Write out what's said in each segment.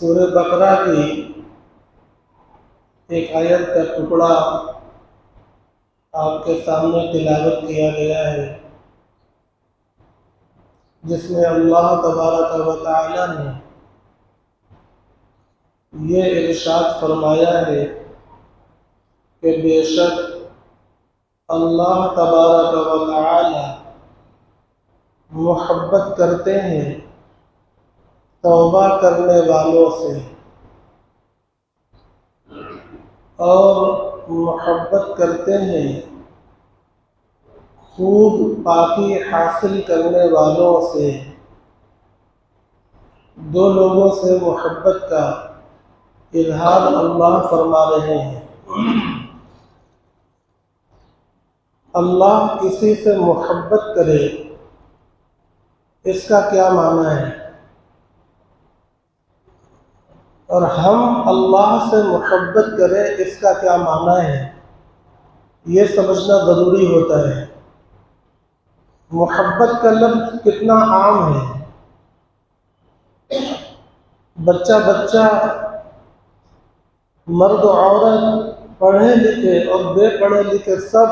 سورہ بقرہ کی ایک آیت کا ٹکڑا آپ کے سامنے تلاوت کیا گیا ہے، جس میں اللہ تبارک و تعالی نے یہ ارشاد فرمایا ہے کہ بے شک اللہ تبارک و تعالی محبت کرتے ہیں توبہ کرنے والوں سے، اور محبت کرتے ہیں خوب پاکی حاصل کرنے والوں سے۔ دو لوگوں سے محبت کا اظہار اللہ فرما رہے ہیں۔ اللہ کسی سے محبت کرے، اس کا کیا معنی ہے؟ اور ہم اللہ سے محبت کریں، اس کا کیا معنی ہے؟ یہ سمجھنا ضروری ہوتا ہے۔ محبت کا لفظ کتنا عام ہے۔ بچہ مرد و عورت، پڑھے لکھے اور بے پڑھے لکھے سب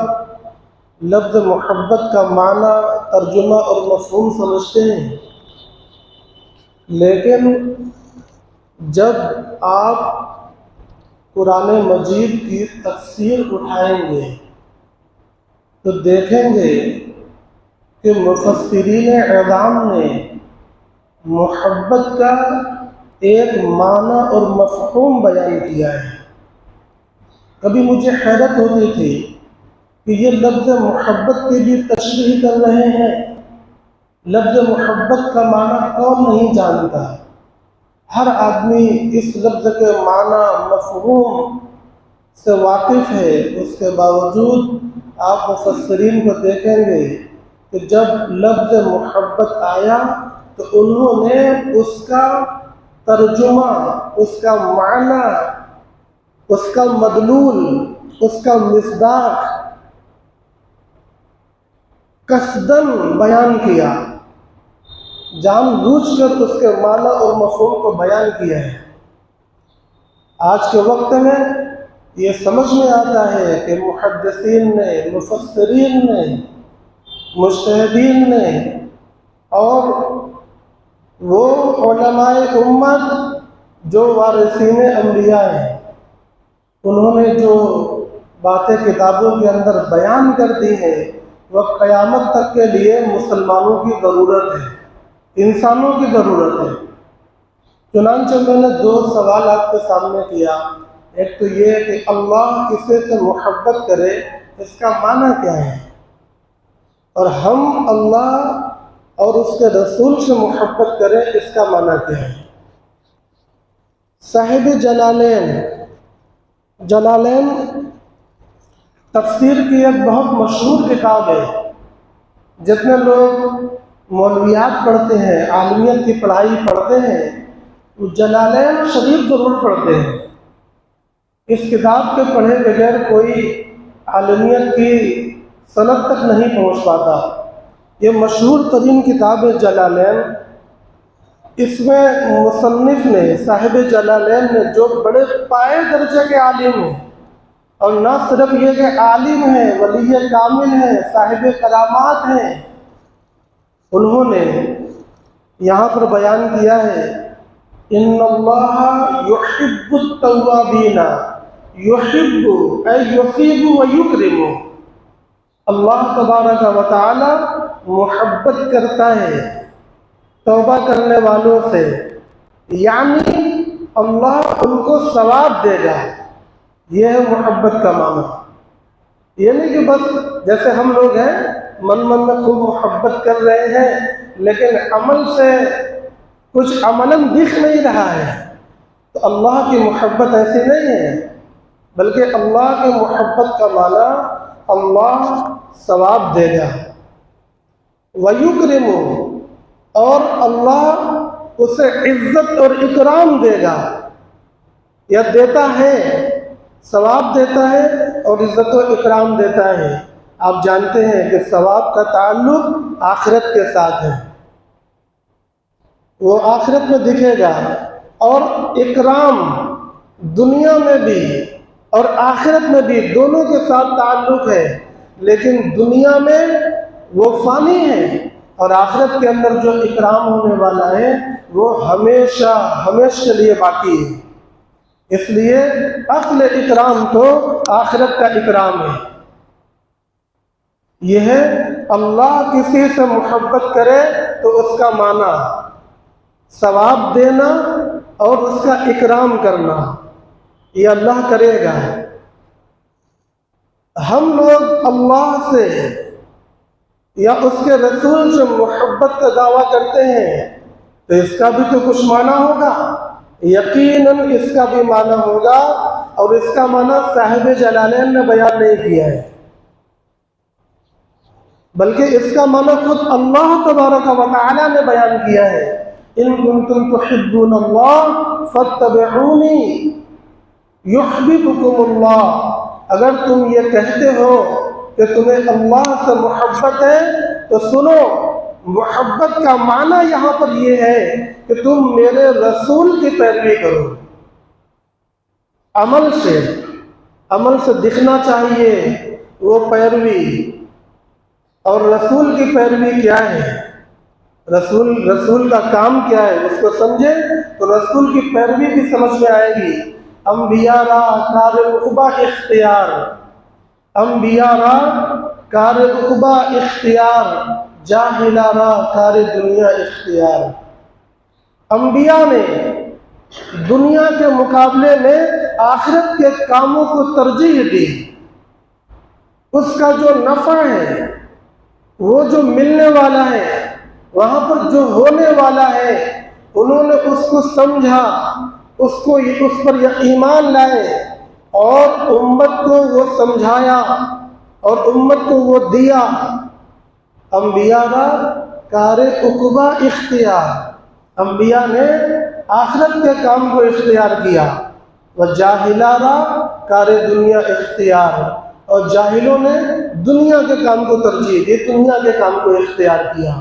لفظ محبت کا معنی، ترجمہ اور مفہوم سمجھتے ہیں، لیکن جب آپ قرآن مجید کی تفسیر اٹھائیں گے تو دیکھیں گے کہ مفسرین اعظام نے محبت کا ایک معنی اور مفہوم بیان کیا ہے۔ کبھی مجھے حیرت ہوتی تھی کہ یہ لفظ محبت کی بھی تشریح کر رہے ہیں۔ لفظ محبت کا معنی کون نہیں جانتا؟ ہر آدمی اس لفظ کے معنی مفہوم سے واقف ہے، اس کے باوجود آپ مفسرین کو دیکھیں گے کہ جب لفظ محبت آیا تو انہوں نے اس کا ترجمہ، اس کا معنی، اس کا مدلول، اس کا مصداق قصداً بیان کیا، جان بوجھ کر اس کے معنی اور مفہوم کو بیان کیا ہے۔ آج کے وقت میں یہ سمجھ میں آتا ہے کہ محدثین نے، مفسرین نے، مجتہدین نے اور وہ علماء امت جو وارثین انبیاء ہیں، انہوں نے جو باتیں کتابوں کے اندر بیان کر دی ہیں، وہ قیامت تک کے لیے مسلمانوں کی ضرورت ہے، انسانوں کی ضرورت ہے۔ چنانچہ میں نے دو سوال آپ کے سامنے کیا۔ ایک تو یہ کہ اللہ کسی سے محبت کرے، اس کا معنی کیا ہے؟ اور ہم اللہ اور اس کے رسول سے محبت کریں، اس کا معنی کیا ہے؟ صاحب جلالین تفسیر کی ایک بہت مشہور کتاب ہے۔ جتنے لوگ مولویات پڑھتے ہیں، عالمیت کی پڑھائی پڑھتے ہیں، وہ جلالین شریف ضرور پڑھتے ہیں۔ اس کتاب کے پڑھے بغیر کوئی عالمیت کی سند تک نہیں پہنچ پاتا۔ یہ مشہور ترین کتاب ہے جلالین۔ اس میں مصنف نے، صاحب جلالین نے، جو بڑے پائے درجے کے عالم ہیں، اور نہ صرف یہ کہ عالم ہیں، ولی کامل ہیں، صاحب کرامات ہیں، انہوں نے یہاں پر بیان کیا ہے ان اللہ یحب التوابین یحب اے یحب و یکرم۔ اللہ تبارک و تعالی محبت کرتا ہے توبہ کرنے والوں سے، یعنی اللہ ان کو ثواب دے گا۔ یہ ہے محبت کا معنی۔ یہ نہیں کہ بس جیسے ہم لوگ ہیں من میں خوب محبت کر رہے ہیں، لیکن عمل سے کچھ عملاً دکھ نہیں رہا ہے، تو اللہ کی محبت ایسی نہیں ہے، بلکہ اللہ کی محبت کا معنی اللہ ثواب دے گا۔ وَيُكْرِمُ، اور اللہ اسے عزت اور اکرام دے گا۔ یا دیتا ہے، ثواب دیتا ہے اور عزت و اکرام دیتا ہے۔ آپ جانتے ہیں کہ ثواب کا تعلق آخرت کے ساتھ ہے، وہ آخرت میں دکھے گا، اور اکرام دنیا میں بھی اور آخرت میں بھی دونوں کے ساتھ تعلق ہے، لیکن دنیا میں وہ فانی ہے اور آخرت کے اندر جو اکرام ہونے والا ہے وہ ہمیشہ ہمیشہ کے لیے باقی ہے۔ اس لیے اصل اکرام تو آخرت کا اکرام ہے۔ یہ ہے اللہ کسی سے محبت کرے تو اس کا معنی ثواب دینا اور اس کا اکرام کرنا، یہ اللہ کرے گا۔ ہم لوگ اللہ سے یا اس کے رسول سے محبت کا دعویٰ کرتے ہیں تو اس کا بھی تو کچھ معنی ہوگا، یقیناً اس کا بھی معنی ہوگا، اور اس کا معنی صاحب جلالین نے بیان نہیں کیا ہے، بلکہ اس کا معنی خود اللہ تبارک و تعالی نے بیان کیا ہے۔ ان کنتم تحبون اللہ فاتبعونی یحببکم اللہ، اگر تم یہ کہتے ہو کہ تمہیں اللہ سے محبت ہے تو سنو، محبت کا معنی یہاں پر یہ ہے کہ تم میرے رسول کی پیروی کرو، عمل سے دکھنا چاہیے وہ پیروی۔ اور رسول کی پیروی کیا ہے، رسول کا کام کیا ہے، اس کو سمجھے تو رسول کی پیروی بھی سمجھ میں آئے گی۔ انبیاء را کار عقبہ اختیار، انبیاء را کار عقبہ اختیار، جاہلا را کار دنیا اختیار۔ انبیاء نے دنیا کے مقابلے میں آخرت کے کاموں کو ترجیح دی، اس کا جو نفع ہے، وہ جو ملنے والا ہے، وہاں پر جو ہونے والا ہے، انہوں نے اس کو سمجھا، اس پر ایمان لائے اور امت کو وہ سمجھایا اور امت کو وہ دیا۔ انبیاء را کار عقبہ اختیار، انبیاء نے آخرت کے کام کو اختیار کیا، وجاہلا را کار دنیا اختیار، اور جاہلوں نے دنیا کے کام کو ترجیح دی، دنیا کے کام کو اختیار کیا۔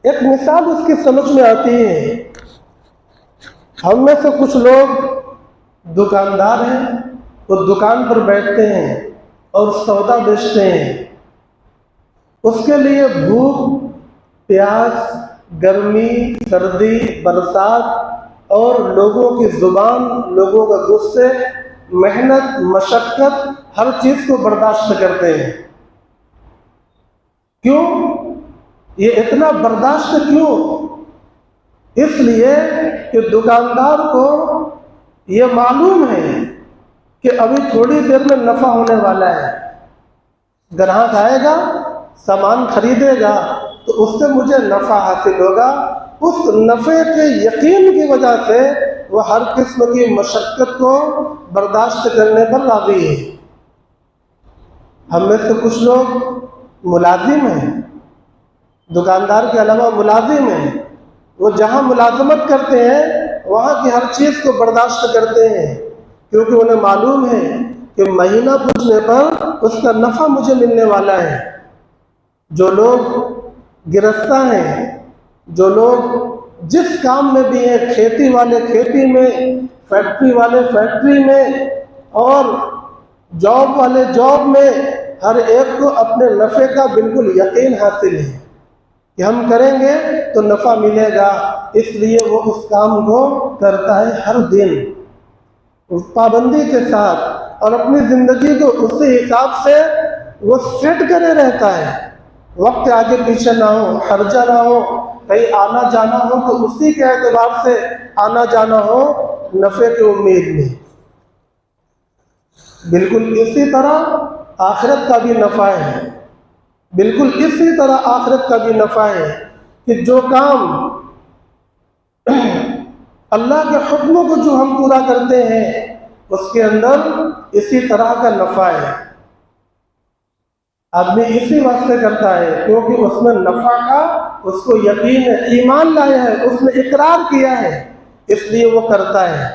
ایک مثال اس کی سمجھ میں آتی ہے، ہم میں سے کچھ لوگ دکاندار ہیں، وہ دکان پر بیٹھتے ہیں اور سودا بیچتے ہیں، اس کے لیے بھوک، پیاس، گرمی، سردی، برسات اور لوگوں کی زبان، لوگوں کا غصے، محنت، مشقت، ہر چیز کو برداشت کرتے ہیں۔ کیوں؟ یہ اتنا برداشت کیوں؟ اس لیے کہ دکاندار کو یہ معلوم ہے کہ ابھی تھوڑی دیر میں نفع ہونے والا ہے، گراہک آئے گا، سامان خریدے گا تو اس سے مجھے نفع حاصل ہوگا۔ اس نفع کے یقین کی وجہ سے وہ ہر قسم کی مشقت کو برداشت کرنے پر راضی ہے۔ ہم میں سے کچھ لوگ ملازم ہیں، دکاندار کے علاوہ ملازم ہیں، وہ جہاں ملازمت کرتے ہیں وہاں کی ہر چیز کو برداشت کرتے ہیں، کیونکہ انہیں معلوم ہے کہ مہینہ پہنچنے پر اس کا نفع مجھے ملنے والا ہے۔ جو لوگ گرفتہ ہیں، جو لوگ جس کام میں بھی ہیں، کھیتی والے کھیتی میں، فیکٹری والے فیکٹری میں اور جاب والے جاب میں، ہر ایک کو اپنے نفع کا بالکل یقین حاصل ہے کہ ہم کریں گے تو نفع ملے گا، اس لیے وہ اس کام کو کرتا ہے ہر دن اس پابندی کے ساتھ، اور اپنی زندگی کو اسی حساب سے وہ سیٹ کرے رہتا ہے، وقت آگے پیچھے نہ ہو، خرچہ نہ ہو، کہیں آنا جانا ہو تو اسی کے اعتبار سے آنا جانا ہو، نفع کی امید میں۔ بالکل اسی طرح آخرت کا بھی نفع ہے، بالکل اسی طرح آخرت کا بھی نفع ہے کہ جو کام اللہ کے حکموں کو جو ہم پورا کرتے ہیں اس کے اندر اسی طرح کا نفع ہے۔ آدمی اسی واسطے کرتا ہے کیونکہ اس میں نفع کا اس کو یقین ہے، ایمان لایا ہے، اس نے اقرار کیا ہے، اس لیے وہ کرتا ہے۔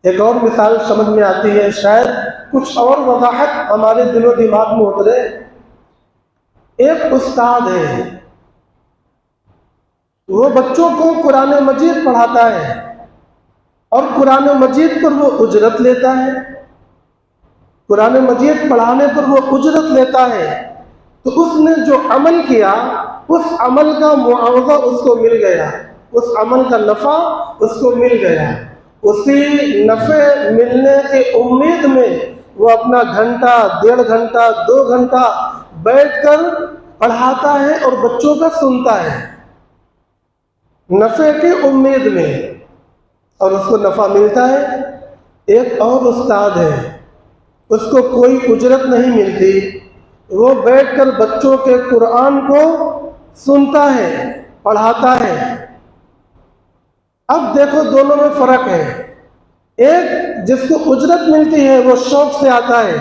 ایک اور مثال سمجھ میں آتی ہے، شاید کچھ اور وضاحت ہمارے دل و دماغ میں اترے۔ ایک استاد ہے، وہ بچوں کو قرآن مجید پڑھاتا ہے اور قرآن مجید پر وہ اجرت لیتا ہے، قرآن مجید پڑھانے پر وہ اجرت لیتا ہے، تو اس نے جو عمل کیا اس عمل کا معاوضہ اس کو مل گیا، اس عمل کا نفع اس کو مل گیا۔ اسی نفع ملنے کی امید میں وہ اپنا گھنٹہ، 1.5 گھنٹہ، 2 گھنٹہ بیٹھ کر پڑھاتا ہے اور بچوں کا سنتا ہے، نفع کی امید میں، اور اس کو نفع ملتا ہے۔ ایک اور استاد ہے، اس کو کوئی اجرت نہیں ملتی، وہ بیٹھ کر بچوں کے قرآن کو سنتا ہے، پڑھاتا ہے۔ اب دیکھو دونوں میں فرق ہے، ایک جس کو اجرت ملتی ہے وہ شوق سے آتا ہے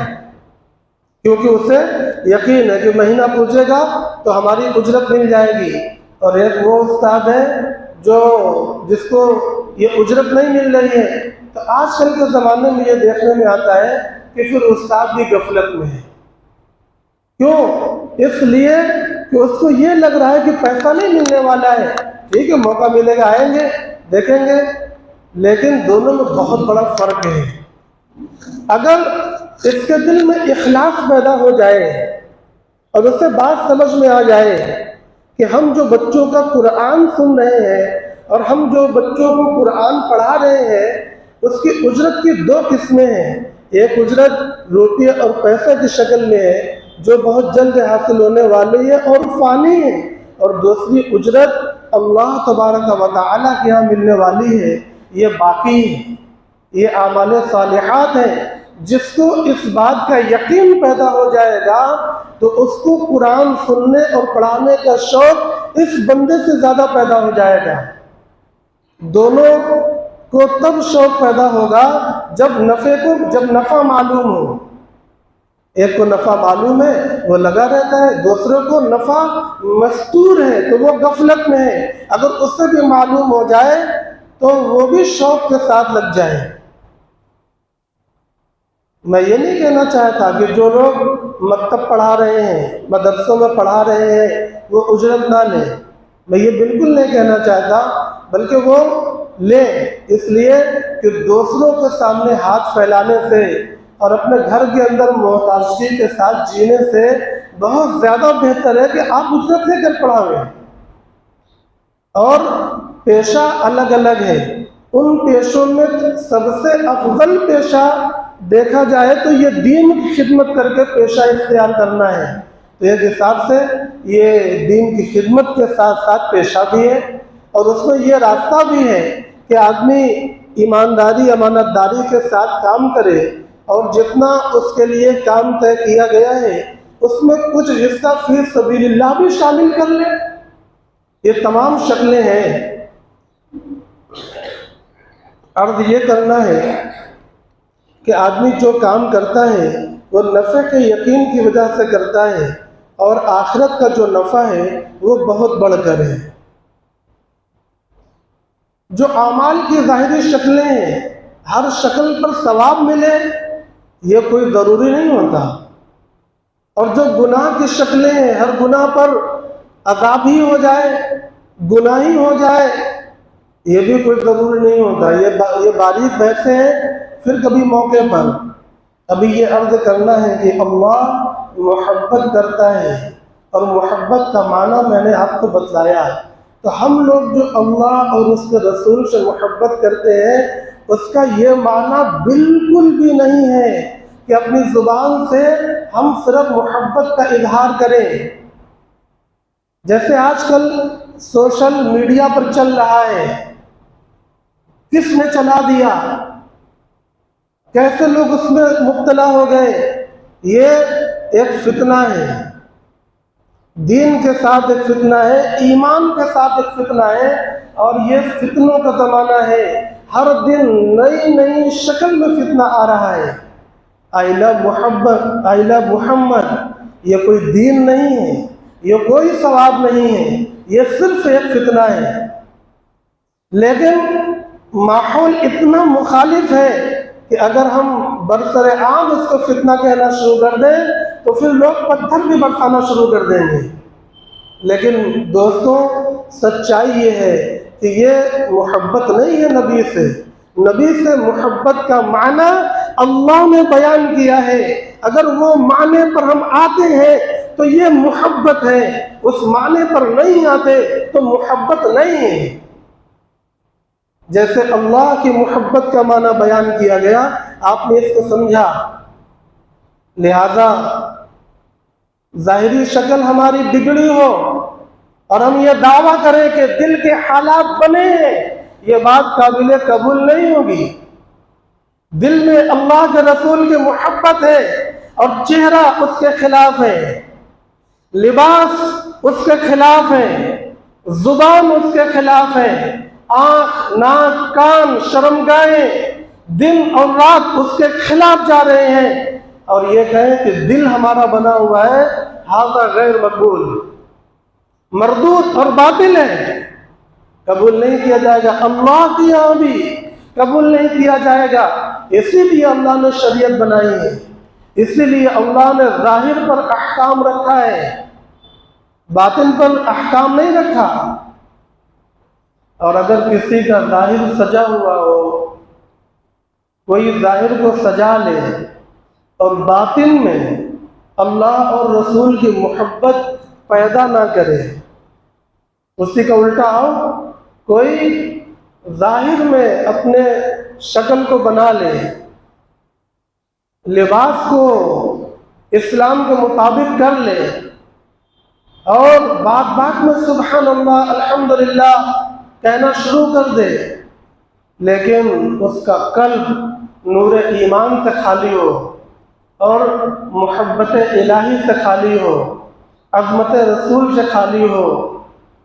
کیونکہ اسے یقین ہے کہ مہینہ پہنچے گا تو ہماری اجرت مل جائے گی، اور ایک وہ استاد ہے جس کو یہ اجرت نہیں مل رہی ہے۔ تو آج کل کے زمانے میں یہ دیکھنے میں آتا ہے کہ پھر استاد بھی غفلت میں ہے۔ کیوں؟ اس لیے کہ اس کو یہ لگ رہا ہے کہ پیسہ نہیں ملنے والا ہے، ٹھیک ہے موقع ملے گا آئیں گے دیکھیں گے، لیکن دونوں میں بہت بڑا فرق ہے۔ اگر اس کے دل میں اخلاص پیدا ہو جائے اور اسے بات سمجھ میں آ جائے کہ ہم جو بچوں کا قرآن سن رہے ہیں اور ہم جو بچوں کو قرآن پڑھا رہے ہیں اس کی اجرت کی 2 قسمیں ہیں، ایک اجرت روٹی اور پیسے کی شکل میں ہے جو بہت جلد حاصل ہونے والی ہے اور فانی ہے، اور دوسری اجرت اللہ تبارک و تعالیٰ کے یہاں ملنے والی ہے، یہ باقی ہے، یہ اعمال صالحات ہیں۔ جس کو اس بات کا یقین پیدا ہو جائے گا تو اس کو قرآن سننے اور پڑھانے کا شوق اس بندے سے زیادہ پیدا ہو جائے گا۔ دونوں کو تب شوق پیدا ہوگا جب نفع معلوم ہو۔ ایک کو نفع معلوم ہے وہ لگا رہتا ہے، دوسرے کو نفع مستور ہے تو وہ غفلت میں ہے، اگر اس سے بھی معلوم ہو جائے تو وہ بھی شوق کے ساتھ لگ جائے۔ میں یہ نہیں کہنا چاہتا کہ جو لوگ مکتب پڑھا رہے ہیں، مدرسوں میں پڑھا رہے ہیں وہ اجرت نہ لیں، میں یہ بالکل نہیں کہنا چاہتا، بلکہ وہ لیں، اس لیے کہ دوسروں کے سامنے ہاتھ پھیلانے سے اور اپنے گھر کے اندر محتاجی کے ساتھ جینے سے بہت زیادہ بہتر ہے کہ آپ اجرت لے کر پڑھاویں۔ اور پیشہ الگ الگ ہے، ان پیشوں میں سب سے افضل پیشہ دیکھا جائے تو یہ دین کی خدمت کر کے پیشہ اختیار کرنا ہے، تو ایک حساب سے یہ دین کی خدمت کے ساتھ ساتھ پیشہ بھی ہے، اور اس میں یہ راستہ بھی ہے کہ آدمی ایمانداری امانت داری کے ساتھ کام کرے اور جتنا اس کے لیے کام طے کیا گیا ہے اس میں کچھ حصہ فی سبیل اللہ بھی شامل کر لے۔ یہ تمام شکلیں ہیں۔ عرض یہ کرنا ہے کہ آدمی جو کام کرتا ہے وہ نفع کے یقین کی وجہ سے کرتا ہے، اور آخرت کا جو نفع ہے وہ بہت بڑھ کر ہے۔ جو اعمال کی ظاہری شکلیں ہیں ہر شکل پر ثواب ملے یہ کوئی ضروری نہیں ہوتا، اور جو گناہ کی شکلیں ہیں ہر گناہ پر عذاب ہی ہو جائے، گناہ ہی ہو جائے، یہ بھی کوئی ضروری نہیں ہوتا۔ یہ باریک بحثیں ہیں، پھر کبھی موقع پر ابھی یہ عرض کرنا ہے کہ اللہ محبت کرتا ہے، اور محبت کا معنی میں نے آپ کو بتلایا، تو ہم لوگ جو اللہ اور اس کے رسول سے محبت کرتے ہیں اس کا یہ معنی بالکل بھی نہیں ہے کہ اپنی زبان سے ہم صرف محبت کا اظہار کریں، جیسے آج کل سوشل میڈیا پر چل رہا ہے، کس نے چلا دیا، کیسے لوگ اس میں مبتلا ہو گئے۔ یہ ایک فتنہ ہے، دین کے ساتھ ایک فتنہ ہے، ایمان کے ساتھ ایک فتنہ ہے، اور یہ فتنوں کا زمانہ ہے، ہر دن نئی نئی شکل میں فتنہ آ رہا ہے۔ I love محمد یہ کوئی دین نہیں ہے، یہ کوئی ثواب نہیں ہے، یہ صرف ایک فتنہ ہے، لیکن ماحول اتنا مخالف ہے کہ اگر ہم برسر عام اس کو فتنہ کہنا شروع کر دیں تو پھر لوگ پتھر بھی برسانا شروع کر دیں گے۔ لیکن دوستوں سچائی یہ ہے کہ یہ محبت نہیں ہے نبی سے. نبی سے محبت کا معنی اللہ نے بیان کیا ہے. اگر وہ معنی پر ہم آتے ہیں تو یہ محبت ہے، اس معنی پر نہیں آتے تو محبت نہیں ہے. جیسے اللہ کی محبت کا معنی بیان کیا گیا، آپ نے اس کو سمجھا، لہذا ظاہری شکل ہماری بگڑی ہو اور ہم یہ دعویٰ کریں کہ دل کے حالات بنے ہیں، یہ بات قابل قبول نہیں ہوگی. دل میں اللہ کے رسول کی محبت ہے اور چہرہ اس کے خلاف ہے، لباس اس کے خلاف ہے، زبان اس کے خلاف ہے، آنکھ، ناک، کان، شرمگاہیں دن اور رات اس کے خلاف جا رہے ہیں، اور یہ کہیں کہ دل ہمارا بنا ہوا ہے، ھذا غیر مقبول، مردود اور باطل ہے، قبول نہیں کیا جائے گا. اللہ کے یہاں بھی قبول نہیں کیا جائے گا. اسی لیے اللہ نے شریعت بنائی ہے، اسی لیے اللہ نے ظاہر پر احکام رکھا ہے، باطن پر احکام نہیں رکھا. اور اگر کسی کا ظاہر سجا ہوا ہو، کوئی ظاہر کو سجا لے اور باطن میں اللہ اور رسول کی محبت پیدا نہ کرے، اسی کا الٹا ہو، کوئی ظاہر میں اپنے شکل کو بنا لے، لباس کو اسلام کے مطابق کر لے اور بات بات میں سبحان اللہ الحمدللہ کہنا شروع کر دے، لیکن اس کا قلب نور ایمان سے خالی ہو اور محبت الہی سے خالی ہو، عظمت رسول سے خالی ہو،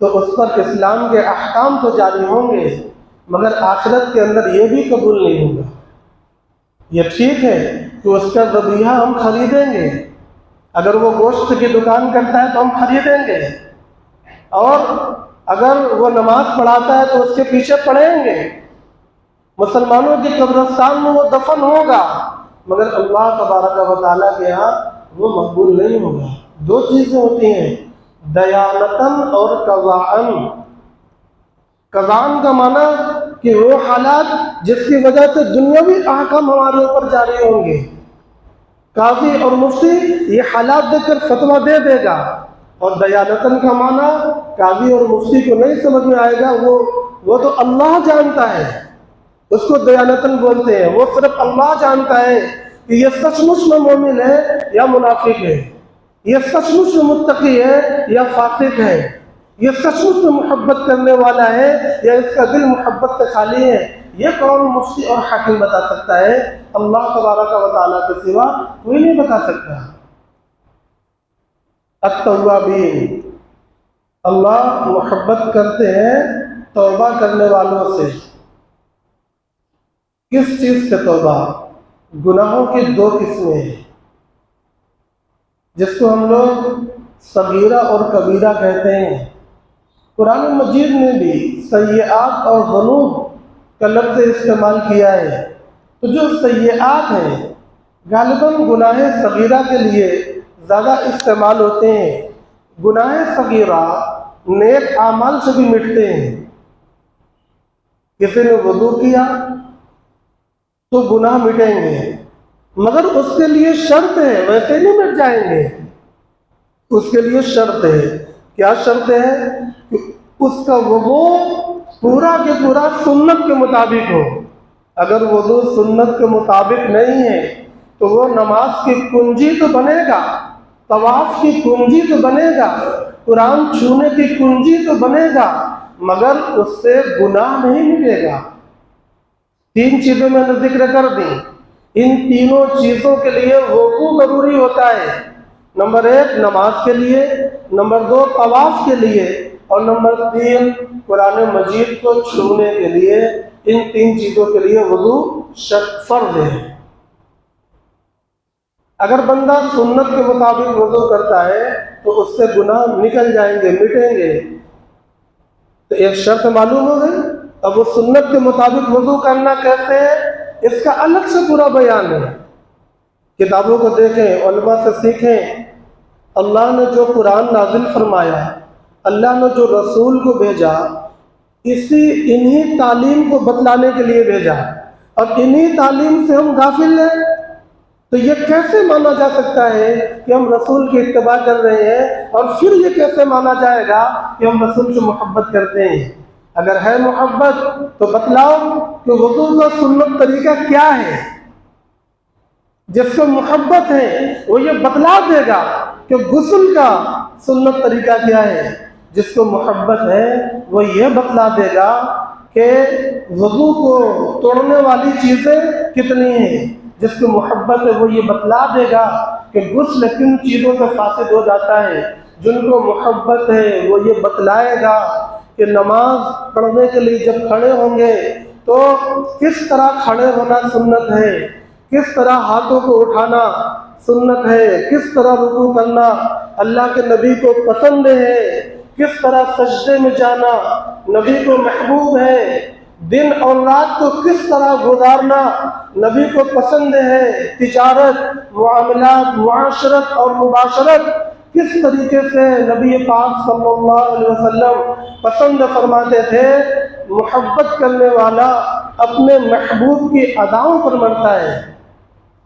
تو اس پر اسلام کے احکام تو جاری ہوں گے، مگر آخرت کے اندر یہ بھی قبول نہیں ہوگا. یہ ٹھیک ہے کہ اس کا ذبیحہ ہم خریدیں گے، اگر وہ گوشت کی دکان کرتا ہے تو ہم خریدیں گے، اور اگر وہ نماز پڑھاتا ہے تو اس کے پیچھے پڑھیں گے، مسلمانوں کی قبرستان میں وہ دفن ہوگا، مگر اللہ تبارک و تعالیٰ کے یہاں وہ مقبول نہیں ہوگا. دو چیزیں ہوتی ہیں، دیانتاً اور قضاءً. قضاءً کا معنی کہ وہ حالات جس کی وجہ سے دنیاوی احکام ہمارے اوپر جاری ہوں گے، قاضی اور مفتی یہ حالات دیکھ کر فتویٰ دے دے گا. اور دیانتاً کا معنی قاضی اور مفتی کو نہیں سمجھ میں آئے گا، وہ تو اللہ جانتا ہے، اس کو دیانتاً بولتے ہیں. وہ صرف اللہ جانتا ہے کہ یہ سچ مچ میں مومن ہے یا منافق ہے، یہ سچ مچ میں متقی ہے یا فاسق ہے، یہ سچ مچ میں محبت کرنے والا ہے یا اس کا دل محبت سے خالی ہے. یہ کون مفتی اور حاکم بتا سکتا ہے؟ اللہ تبارک و تعالیٰ کے سوا کوئی نہیں بتا سکتا. التوابین، اللہ محبت کرتے ہیں توبہ کرنے والوں سے. کس چیز سے توبہ؟ گناہوں کی دو قسمیں ہیں، جس کو ہم لوگ صغیرہ اور کبیرہ کہتے ہیں. قرآن مجید نے بھی سیئات اور ذنوب کا لفظ استعمال کیا ہے. تو جو سیئات ہیں غالباً گناہ صغیرہ کے لیے زیادہ استعمال ہوتے ہیں. گناہ صغیرہ نیک اعمال سے بھی مٹتے ہیں. کسی نے وضو کیا تو گناہ مٹیں گے، مگر اس کے لیے شرط ہے، ویسے نہیں مٹ جائیں گے. اس کے لیے شرط ہے. کیا شرط ہے؟ کہ اس کا وضو پورا کے پورا سنت کے مطابق ہو. اگر وضو سنت کے مطابق نہیں ہے تو وہ نماز کی کنجی تو بنے گا، طواف کی کنجی تو بنے گا، قرآن چھونے کی کنجی تو بنے گا، مگر اس سے گناہ نہیں ملے گا. تین چیزیں میں نے ذکر کر دی. ان تینوں چیزوں کے لیے وضو ضروری ہوتا ہے. نمبر 1 نماز کے لیے، نمبر 2 طواف کے لیے، اور نمبر 3 قرآن مجید کو چھونے کے لیے. ان تین چیزوں کے لیے وضو فرض ہے. اگر بندہ سنت کے مطابق وضو کرتا ہے تو اس سے گناہ نکل جائیں گے، مٹیں گے. تو ایک شرط معلوم ہو گئی. اب وہ سنت کے مطابق وضو کرنا کیسے ہے، اس کا الگ سے پورا بیان ہے. کتابوں کو دیکھیں، علماء سے سیکھیں. اللہ نے جو قرآن نازل فرمایا اللہ نے جو رسول کو بھیجا انہی تعلیم کو بتلانے کے لیے بھیجا، اور انہی تعلیم سے ہم غافل ہیں، تو یہ کیسے مانا جا سکتا ہے کہ ہم رسول کی اتباع کر رہے ہیں، اور پھر یہ کیسے مانا جائے گا کہ ہم رسول سے محبت کرتے ہیں؟ اگر ہے محبت تو بتلاؤ کہ وضو کا سنت طریقہ کیا ہے۔ جس کو محبت ہے وہ یہ بتلا دے گا کہ غسل کا سنت طریقہ کیا ہے، جس کو محبت ہے وہ یہ بتلا دے گا کہ وضو کو توڑنے والی چیزیں کتنی ہیں، جس کو محبت ہے وہ یہ بتلا دے گا کہ غسل کن چیزوں سے فاسد ہو جاتا ہے، جن کو محبت ہے وہ یہ بتلائے گا کہ نماز پڑھنے کے لیے جب کھڑے ہوں گے تو کس طرح کھڑے ہونا سنت ہے، کس طرح ہاتھوں کو اٹھانا سنت ہے، کس طرح رکوع کرنا اللہ کے نبی کو پسند ہے، کس طرح سجدے میں جانا نبی کو محبوب ہے، دن اور رات کو کس طرح گزارنا نبی کو پسند ہے، تجارت، معاملات، معاشرت اور مباشرت کس طریقے سے نبی پاک صلی اللہ علیہ وسلم پسند فرماتے تھے۔ محبت کرنے والا اپنے محبوب کی اداؤں پر مرتا ہے،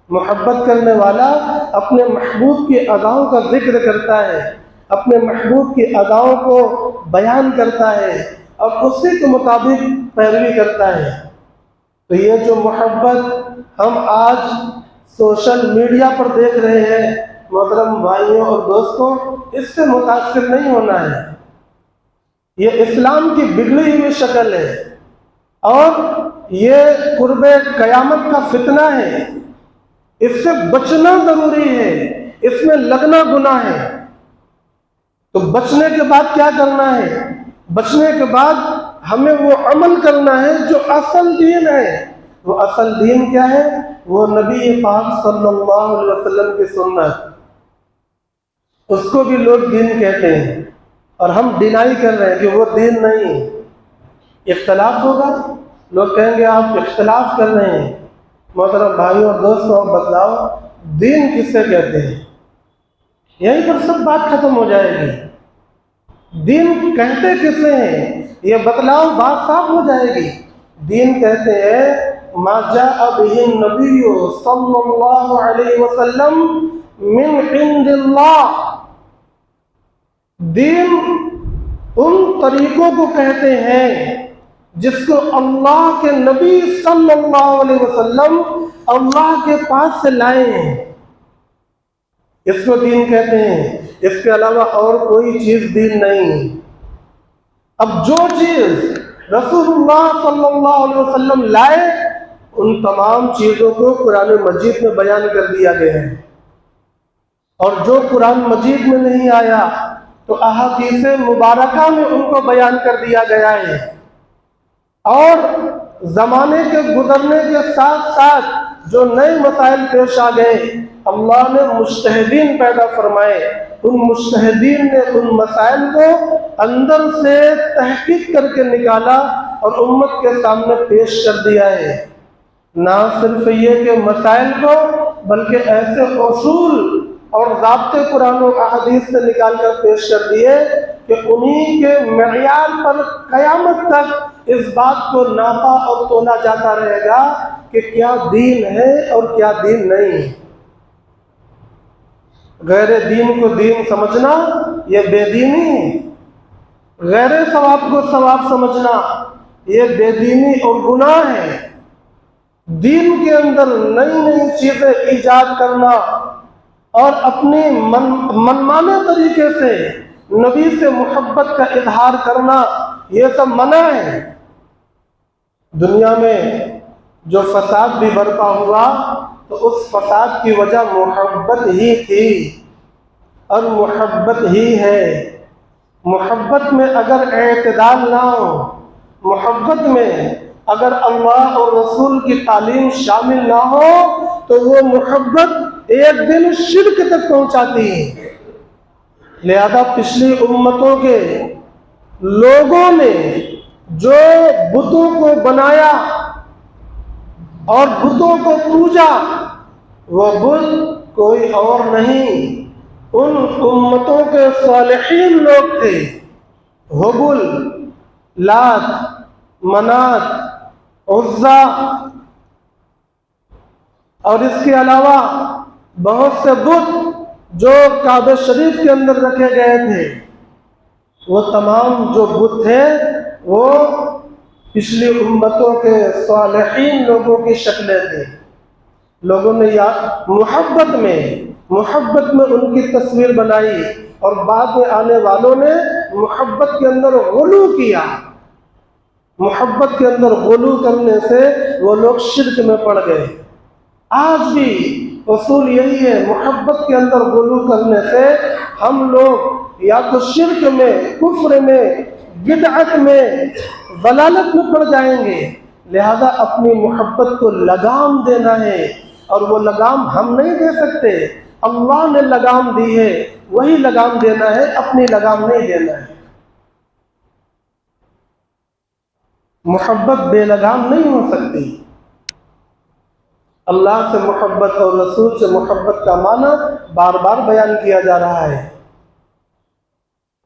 محبت کرنے والا اپنے محبوب کی اداؤں کا ذکر کرتا ہے، اپنے محبوب کی اداؤں کو بیان کرتا ہے اور اسی کے مطابق پیروی کرتا ہے۔ تو یہ جو محبت ہم آج سوشل میڈیا پر دیکھ رہے ہیں محترم بھائیوں اور دوستوں، اس سے متاثر نہیں ہونا ہے۔ یہ اسلام کی بگڑی ہوئی شکل ہے اور یہ قرب قیامت کا فتنہ ہے، اس سے بچنا ضروری ہے، اس میں لگنا گناہ ہے۔ تو بچنے کے بعد کیا کرنا ہے؟ بچنے کے بعد ہمیں وہ عمل کرنا ہے جو اصل دین ہے۔ وہ اصل دین کیا ہے؟ وہ نبی پاک صلی اللہ علیہ وسلم کی سنت، اس کو بھی لوگ دین کہتے ہیں اور ہم ڈینائی کر رہے ہیں کہ وہ دین نہیں۔ اختلاف ہوگا، لوگ کہیں گے آپ اختلاف کر رہے ہیں۔ محترم بھائیوں اور دوستوں، بتلاؤ دین کس سے کہتے ہیں؟ یہیں پر سب بات ختم ہو جائے گی۔ دین کہتے کسے ہیں یہ بتلاؤ، بات صاف ہو جائے گی۔ دین کہتے ہیں ما جاء به النبی صلی اللہ علیہ وسلم من عند اللہ۔ دین ان طریقوں کو کہتے ہیں جس کو اللہ کے نبی صلی اللہ علیہ وسلم اللہ کے پاس سے لائے ہیں، اس کو دین کہتے ہیں۔ اس کے علاوہ اور کوئی چیز دین نہیں۔ اب جو چیز رسول اللہ صلی اللہ علیہ وسلم لائے ان تمام چیزوں کو قرآن مجید میں بیان کر دیا گیا ہے، اور جو قرآن مجید میں نہیں آیا تو احادیث مبارکہ میں ان کو بیان کر دیا گیا ہے۔ اور زمانے کے گزرنے کے ساتھ ساتھ جو نئے مسائل پیش آ گئے، اللہ نے مجتہدین پیدا فرمائے، ان مجتہدین نے ان مسائل کو اندر سے تحقیق کر کے نکالا اور امت کے سامنے پیش کر دیا ہے۔ نہ صرف یہ کہ مسائل کو، بلکہ ایسے اصول اور ضابطے قرآن و احادیث سے نکال کر پیش کر دیے کہ انہی کے معیار پر قیامت تک اس بات کو ناپا اور تولا جاتا رہے گا کہ کیا دین ہے اور کیا دین نہیں ہے۔ غیر دین کو دین سمجھنا یہ بے دینی ہے، غیر ثواب کو ثواب سمجھنا یہ بے دینی اور گناہ ہے۔ دین کے اندر نئی نئی چیزیں ایجاد کرنا اور اپنی منمانے طریقے سے نبی سے محبت کا اظہار کرنا یہ سب منع ہے۔ دنیا میں جو فساد بھی برپا ہوا تو اس فساد کی وجہ محبت ہی تھی اور محبت ہی ہے۔ محبت میں اگر اعتدال نہ ہو، محبت میں اگر اللہ اور رسول کی تعلیم شامل نہ ہو تو وہ محبت ایک دن شرک تک پہنچاتی ہے۔ لہذا پچھلی امتوں کے لوگوں نے جو بتوں کو بنایا اور بتوں کو پوجا، وہ بت کوئی اور نہیں، ان امتوں کے صالحین لوگ تھے ہبل، لات، منات، عزا اور اس کے علاوہ بہت سے بت جو کعبہ شریف کے اندر رکھے گئے تھے، وہ تمام جو بت تھے وہ پچھلی امتوں کے صالحین لوگوں کی شکلیں تھیں۔ لوگوں نے محبت میں ان کی تصویر بنائی، اور بعد میں آنے والوں نے محبت کے اندر غلو کیا۔ محبت کے اندر غلو کرنے سے وہ لوگ شرک میں پڑ گئے۔ آج بھی اصول یہی ہے، محبت کے اندر غلو کرنے سے ہم لوگ یا تو شرک میں، کفر میں، بدعت میں، ضلالت میں پڑ جائیں گے۔ لہذا اپنی محبت کو لگام دینا ہے، اور وہ لگام ہم نہیں دے سکتے، اللہ نے لگام دی ہے، وہی لگام دینا ہے، اپنی لگام نہیں دینا ہے۔ محبت بے لگام نہیں ہو سکتی۔ اللہ سے محبت اور رسول سے محبت کا معنی بار بار بیان کیا جا رہا ہے۔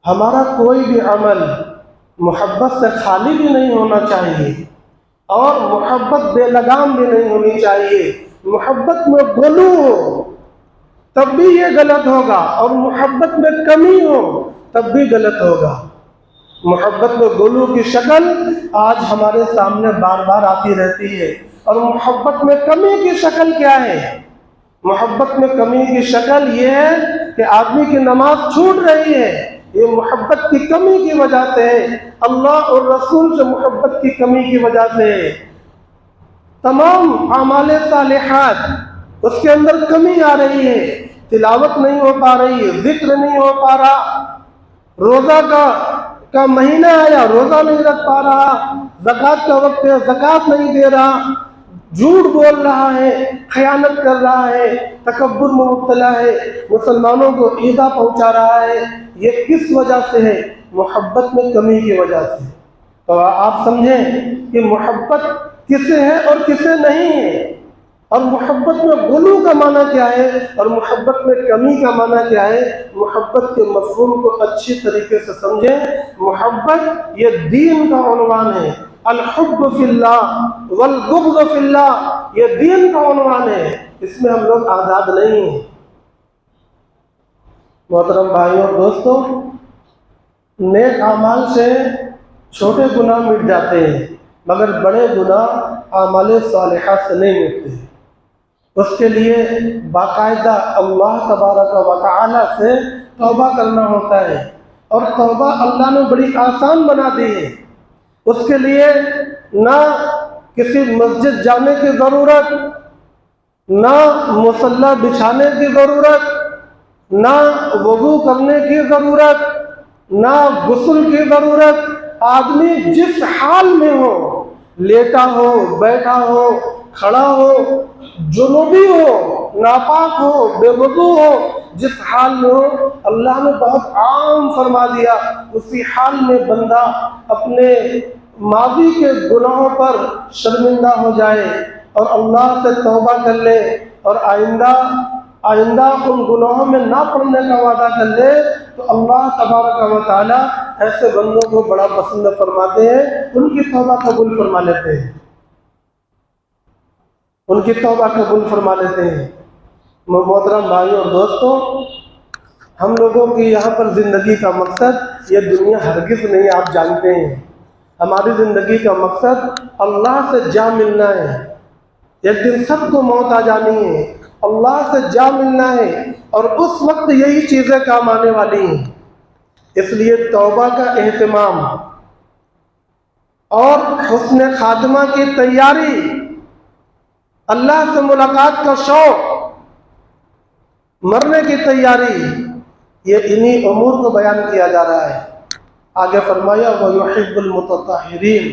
ہمارا کوئی بھی عمل محبت سے خالی بھی نہیں ہونا چاہیے، اور محبت بے لگام بھی نہیں ہونی چاہیے۔ محبت میں غلو ہو تب بھی یہ غلط ہوگا، اور محبت میں کمی ہو تب بھی غلط ہوگا۔ محبت میں غلو کی شکل آج ہمارے سامنے بار بار آتی رہتی ہے، اور محبت میں کمی کی شکل کیا ہے؟ محبت میں کمی کی شکل یہ ہے کہ آدمی کی نماز چھوٹ رہی ہے، یہ محبت کی کمی کی وجہ سے ہے، اللہ اور رسول سے محبت کی کمی کی وجہ سے ہے۔ تمام اعمال صالحات اس کے اندر کمی آ رہی ہے، تلاوت نہیں ہو پا رہی ہے، ذکر نہیں ہو پا رہا، روزہ کا مہینہ آیا روزہ نہیں رکھ پا رہا، زکوٰۃ کا وقت ہے زکوٰۃ نہیں دے رہا، جھوٹ بول رہا ہے، خیانت کر رہا ہے، تکبر میں مبتلا ہے، مسلمانوں کو ایذا پہنچا رہا ہے۔ یہ کس وجہ سے ہے؟ محبت میں کمی کی وجہ سے۔ تو آپ سمجھیں کہ محبت کسے ہے اور کسے نہیں ہے، اور محبت میں غلو کا معنی کیا ہے، اور محبت میں کمی کا معنی کیا ہے۔ محبت کے مفہوم کو اچھی طریقے سے سمجھیں۔ محبت یہ دین کا عنوان ہے، الحب فی اللہ والبغض فی اللہ، یہ دین کا عنوان ہے، اس میں ہم لوگ آزاد نہیں ہیں۔ محترم بھائیوں اور دوستوں، نیک اعمال سے چھوٹے گناہ مٹ جاتے ہیں، مگر بڑے گناہ اعمال صالحہ سے نہیں مٹتے۔ اس کے لیے باقاعدہ اللہ تبارک و تعالی سے توبہ کرنا ہوتا ہے، اور توبہ اللہ نے بڑی آسان بنا دی ہے۔ اس کے لیے نہ کسی مسجد جانے کی ضرورت، نہ مصلی بچھانے کی ضرورت، نہ وضو کرنے کی ضرورت، نہ غسل کی ضرورت۔ آدمی جس حال میں ہو، لیٹا ہو، بیٹھا ہو، کھڑا ہو، جنوبی ہو، ناپاک ہو، بے وضو ہو، جس حال میں ہو، اللہ نے بہت عام فرما دیا۔ اسی حال میں بندہ اپنے ماضی کے گناہوں پر شرمندہ ہو جائے اور اللہ سے توبہ کر لے، اور آئندہ ان گناہوں میں نہ پڑنے کا وعدہ کر لے، تو اللہ تبارک و تعالی ایسے بندوں کو بڑا پسند فرماتے ہیں، ان کی توبہ قبول فرما لیتے ہیں، ان کی توبہ قبول فرما لیتے ہیں۔ محترم بھائیوں اور دوستوں، ہم لوگوں کی یہاں پر زندگی کا مقصد یہ دنیا ہرگز نہیں، آپ جانتے ہیں۔ ہماری زندگی کا مقصد اللہ سے جا ملنا ہے۔ ایک دن سب کو موت آ جانی ہے، اللہ سے جا ملنا ہے، اور اس وقت یہی چیزیں کام آنے والی ہیں۔ اس لیے توبہ کا اہتمام اور حسن خاتمہ کی تیاری، اللہ سے ملاقات کا شوق، مرنے کی تیاری، یہ انہی امور کو بیان کیا جا رہا ہے۔ آگے فرمایا وَيُحِبُّ الْمُتَطَّهِرِينَ،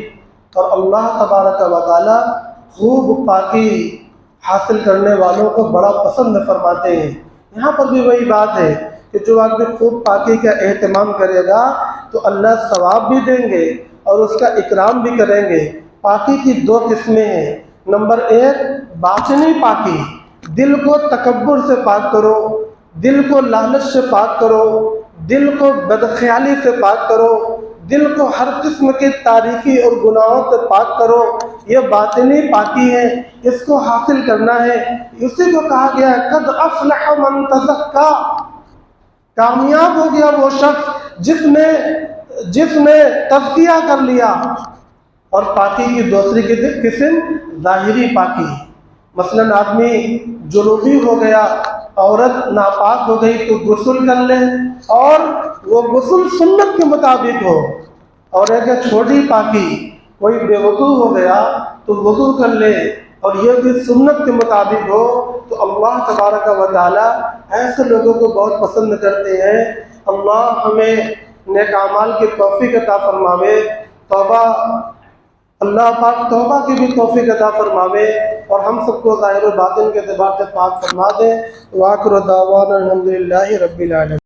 اور اللہ تبارک و تعالی خوب پاکی حاصل کرنے والوں کو بڑا پسند فرماتے ہیں۔ یہاں پر بھی وہی بات ہے کہ جو آدمی خوب پاکی کا اہتمام کرے گا تو اللہ ثواب بھی دیں گے اور اس کا اکرام بھی کریں گے۔ پاکی کی دو قسمیں ہیں۔ نمبر 1 باطنی پاکی، دل کو تکبر سے پاک کرو، دل کو لالچ سے پاک کرو، دل کو بدخیالی سے پاک کرو، دل کو ہر قسم کے تاریکی اور گناہوں سے پاک کرو، یہ باطنی پاکی ہے، اس کو حاصل کرنا ہے۔ اسی کو کہا گیا ہے قد افلح من تزکا، کامیاب ہو گیا وہ شخص جس نے تزکیہ کر لیا۔ اور پاکی کی دوسری قسم ظاہری پاکی، مثلا آدمی جنوبی ہو گیا، عورت ناپاک ہو گئی تو غسل کر لے، اور وہ غسل سنت کے مطابق ہو۔ اور ایک چھوٹی پاکی، کوئی بے وضو ہو گیا تو وضو کر لے، اور یہ بھی سنت کے مطابق ہو۔ تو اللہ تبارک و تعالی ایسے لوگوں کو بہت پسند کرتے ہیں۔ اللہ ہمیں نیک اعمال کی توفیق عطا فرماوے، اللہ پاک توبہ کی بھی توفیق عطا فرماوے، اور ہم سب کو ظاہر و باطن کے اعتبار سے پاک فرما دے۔ وآخر دعوانا الحمدللہ رب العالمین۔